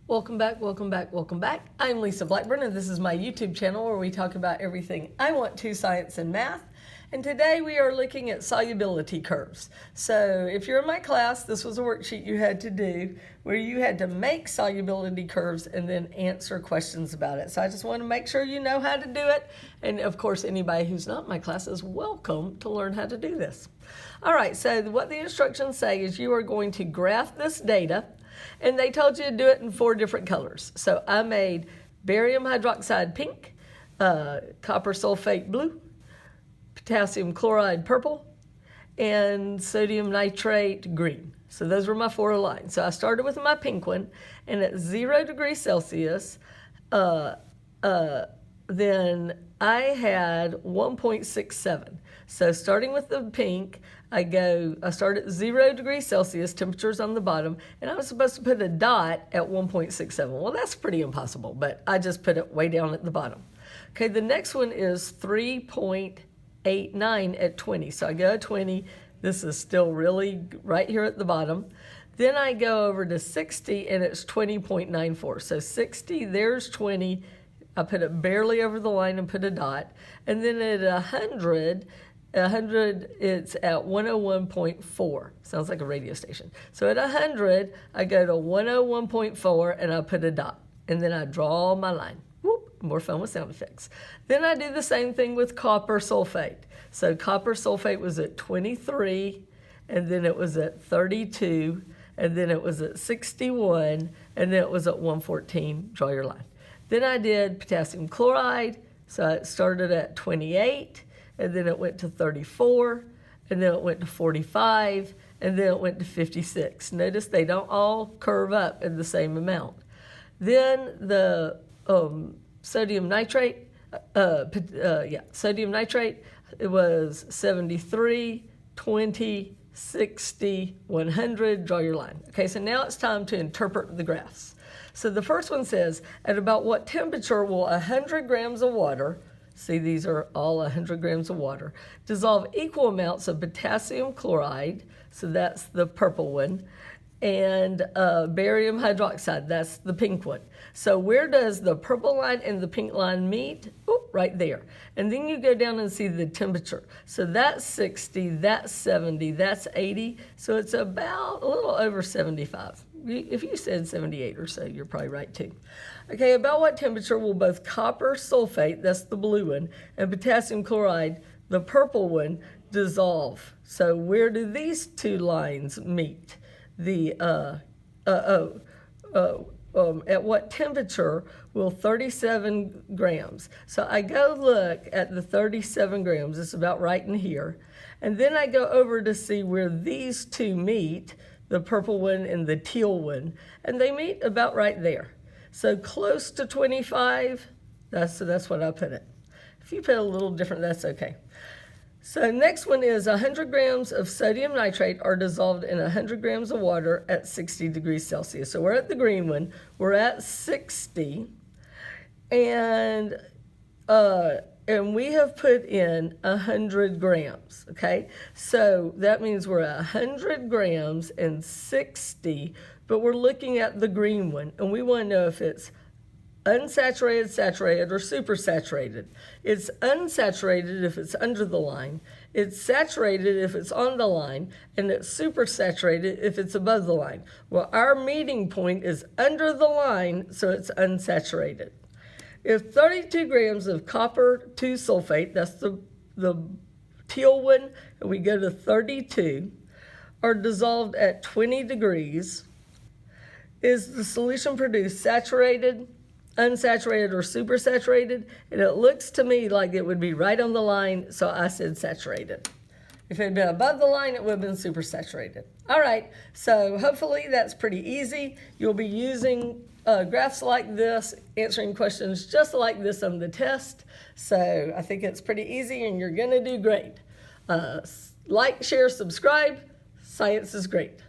Welcome back, welcome back, welcome back. I'm Lisa Blackburn, and this is my YouTube channel where we talk about everything I want to, science and math. And today we are looking at solubility curves. So if you're in my class, this was a worksheet you had to do where you had to make solubility curves and then answer questions about it. So I just want to make sure you know how to do it. And of course, anybody who's not in my class is welcome to learn how to do this. All right, so what the instructions say is you are going to graph this data. And they told you to do it in 4 different colors. So I made barium hydroxide pink, copper sulfate blue, potassium chloride purple, and sodium nitrate green. So those were my 4 lines. So I started with my pink one, and at 0 degrees Celsius, then I had 1.67. So starting with the pink, I start at 0 degrees Celsius, temperature's on the bottom, and I was supposed to put a dot at 1.67. Well, that's pretty impossible, but I just put it way down at the bottom. Okay, the next one is 3.89 at 20. So I go at 20. This is still really right here at the bottom. Then I go over to 60, and it's 20.94. So 60, there's 20. I put it barely over the line and put a dot. And then at 100, it's at 101.4. Sounds like a radio station. So at 100, I go to 101.4 and I put a dot. And then I draw my line. Whoop, more fun with sound effects. Then I do the same thing with copper sulfate. So copper sulfate was at 23, and then it was at 32, and then it was at 61, and then it was at 114. Draw your line. Then I did potassium chloride. So it started at 28. And then it went to 34, and then it went to 45, and then it went to 56. Notice they don't all curve up in the same amount. Then the sodium nitrate, it was 73, 20, 60, 100. Draw your line. Okay, so now it's time to interpret the graphs. So the first one says, at about what temperature will 100 grams of water, see, these are all 100 grams of water, dissolve equal amounts of potassium chloride, so that's the purple one, and barium hydroxide, that's the pink one. So where does the purple line and the pink line meet? Oop, right there. And then you go down and see the temperature. So that's 60, that's 70, that's 80, so it's about a little over 75. If you said 78 or so, you're probably right too. Okay, about what temperature will both copper sulfate, that's the blue one, and potassium chloride, the purple one, dissolve? So where do these 2 lines meet? At what temperature will 37 grams? So I go look at the 37 grams, it's about right in here, and then I go over to see where these 2 meet, the purple one and the teal one, and they meet about right there. So close to 25, that's what I put it. If you put a little different, that's okay. So next one is 100 grams of sodium nitrate are dissolved in 100 grams of water at 60 degrees Celsius. So we're at the green one, we're at 60, and we have put in 100 grams, okay? So that means we're at 100 grams and 60, but we're looking at the green one, and we want to know if it's unsaturated, saturated, or supersaturated. It's unsaturated if it's under the line, it's saturated if it's on the line, and it's supersaturated if it's above the line. Well, our meeting point is under the line, so it's unsaturated. If 32 grams of copper 2 sulfate, that's the teal one, and we go to 32, are dissolved at 20 degrees, is the solution produced saturated, unsaturated, or supersaturated? And it looks to me like it would be right on the line, so I said saturated. If it had been above the line, it would have been supersaturated. All right, so hopefully that's pretty easy. You'll be using graphs like this, answering questions just like this on the test. So I think it's pretty easy, and you're gonna do great. Like, share, subscribe. Science is great.